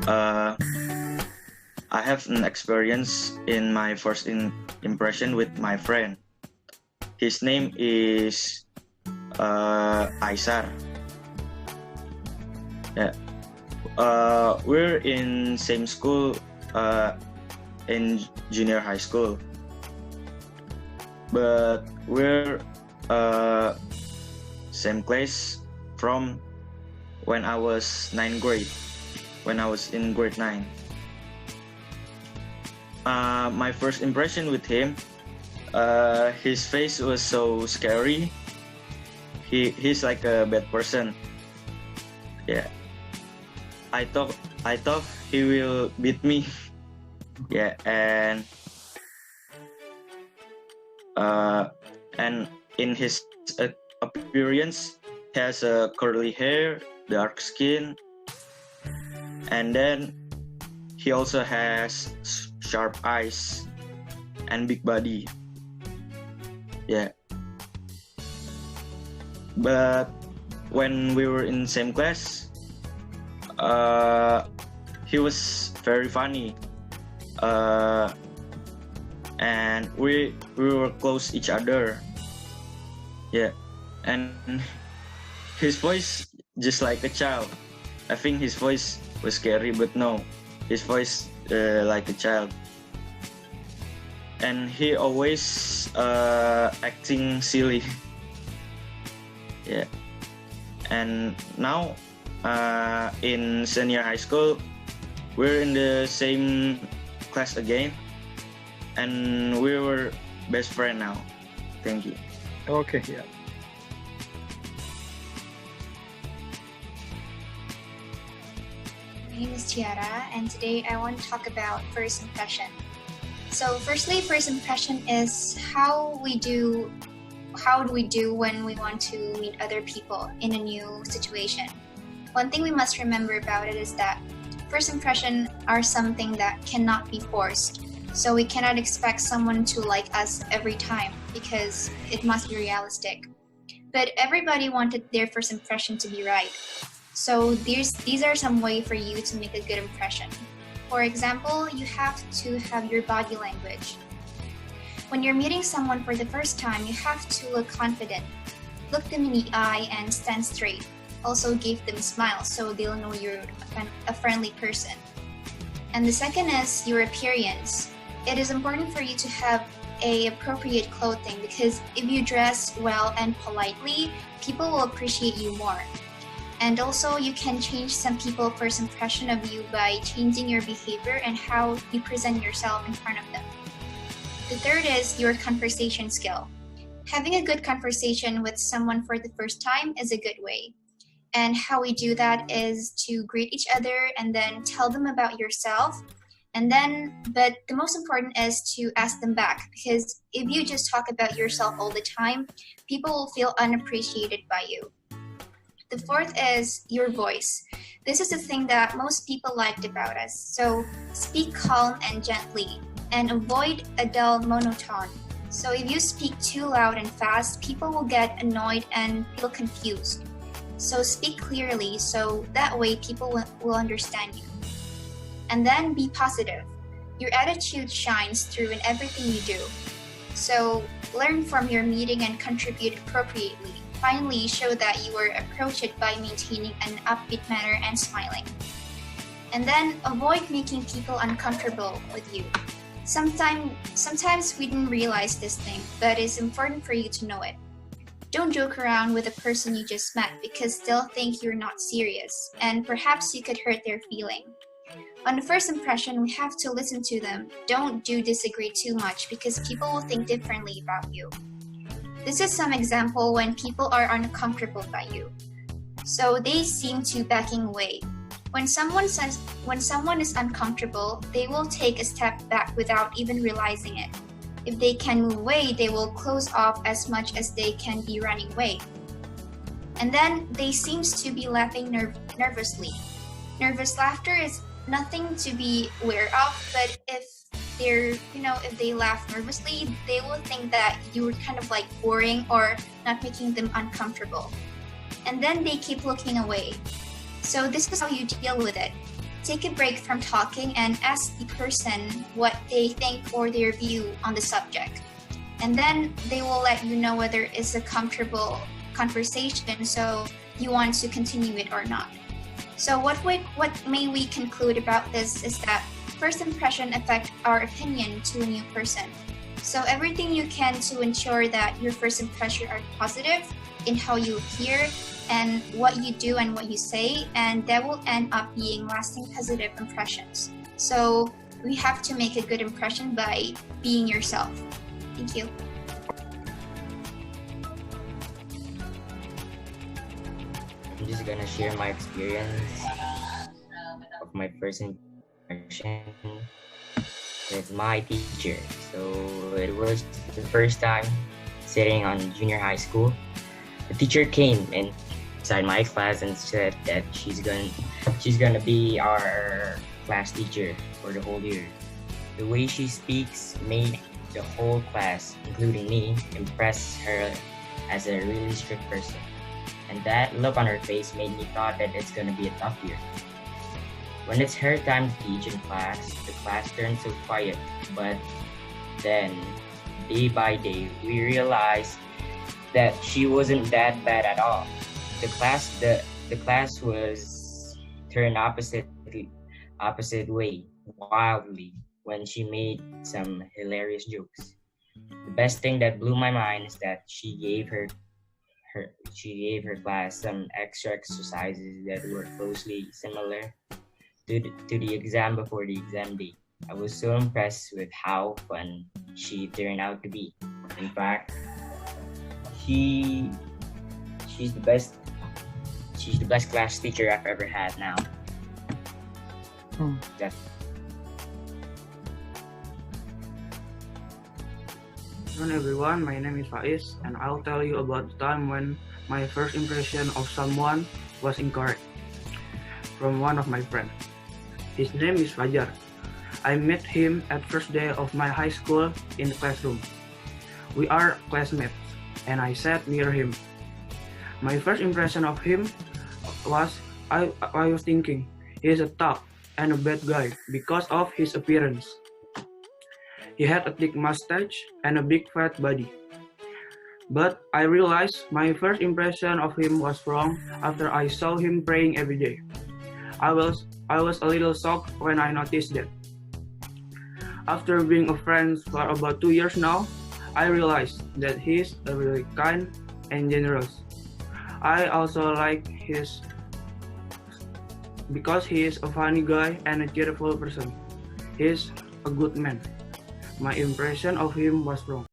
Uh, I have an experience in my first impression with my friend. His name is Aisar. Yeah. We're in same school in junior high school, but we're same class from when I was ninth grade, when I was in grade 9. My first impression with him, his face was so scary. He's like a bad person. Yeah. I thought he will beat me. Yeah, and in his appearance, he has a curly hair, dark skin, and then he also has sharp eyes and big body. Yeah. But when we were in same class, he was very funny, and we were close each other. Yeah, and his voice just like a child. I think his voice was scary, but no, his voice like a child. And he always acting silly. Yeah, and now in senior high school, we're in the same class again, and we were best friend now. Thank you. Okay, yeah. My name is Tiara, and today I want to talk about first impression. So firstly, first impression is how do we do when we want to meet other people in a new situation. One thing we must remember about it is that first impression are something that cannot be forced. So we cannot expect someone to like us every time because it must be realistic. But everybody wanted their first impression to be right. So these are some way for you to make a good impression. For example, you have to have your body language. When you're meeting someone for the first time, you have to look confident. Look them in the eye and stand straight. Also give them smiles so they'll know you're a friendly person. And the second is your appearance. It is important for you to have a appropriate clothing because if you dress well and politely, people will appreciate you more. And also you can change some people's first impression of you by changing your behavior and how you present yourself in front of them. The third is your conversation skill. Having a good conversation with someone for the first time is a good way. And how we do that is to greet each other and then tell them about yourself. But the most important is to ask them back because if you just talk about yourself all the time, people will feel unappreciated by you. The fourth is your voice. This is the thing that most people liked about us. So speak calm and gently and avoid a dull monotone. So if you speak too loud and fast, people will get annoyed and feel confused. So speak clearly so that way people will understand you. And then be positive. Your attitude shines through in everything you do. So learn from your meeting and contribute appropriately. Finally, show that you were approached by maintaining an upbeat manner and smiling. And then avoid making people uncomfortable with you. Sometimes we didn't realize this thing, but it's important for you to know it. Don't joke around with a person you just met because they'll think you're not serious, and perhaps you could hurt their feeling. On the first impression, we have to listen to them. Don't disagree too much because people will think differently about you. This is some example when people are uncomfortable by you. So they seem to backing away. When someone is uncomfortable, they will take a step back without even realizing it. If they can move away, they will close off as much as they can be running away. And then they seems to be laughing nervously. Nervous laughter is nothing to be aware of, but if they laugh nervously, they will think that you were kind of like boring or not making them uncomfortable. And then they keep looking away. So this is how you deal with it. take a break from talking and ask the person what they think or their view on the subject. And then they will let you know whether it's a comfortable conversation, so you want to continue it or not. So what may we conclude about this is that first impression affect our opinion to a new person. So everything you can to ensure that your first impression are positive in how you appear and what you do and what you say, and that will end up being lasting positive impressions. So we have to make a good impression by being yourself. Thank you. I'm just gonna share my experience of my first impression with my teacher. So it was the first time sitting on junior high school. The teacher came inside my class and said that she's gonna be our class teacher for the whole year. The way she speaks made the whole class, including me, impress her as a really strict person. And that look on her face made me thought that it's gonna be a tough year. When it's her time to teach in class, the class turns so quiet. But then, day by day, we realized that she wasn't that bad at all. The class was turned opposite way wildly when she made some hilarious jokes. The best thing that blew my mind is that she gave her class some extra exercises that were closely similar to the exam before the exam day. I was so impressed with how fun she turned out to be. In fact, she's the best class teacher I've ever had now. Hello everyone, my name is Faiz and I'll tell you about the time when my first impression of someone was incorrect from one of my friends. His name is Fajar. I met him at first day of my high school in the classroom. We are classmates and I sat near him. My first impression of him was I was thinking he is a tough and a bad guy because of his appearance. He had a thick mustache and a big fat body. But I realized my first impression of him was wrong after I saw him praying every day. I was a little shocked when I noticed that. After being a friend for about 2 years now, I realized that he's really kind and generous. I also like because he is a funny guy and a cheerful person. He's a good man. My impression of him was wrong.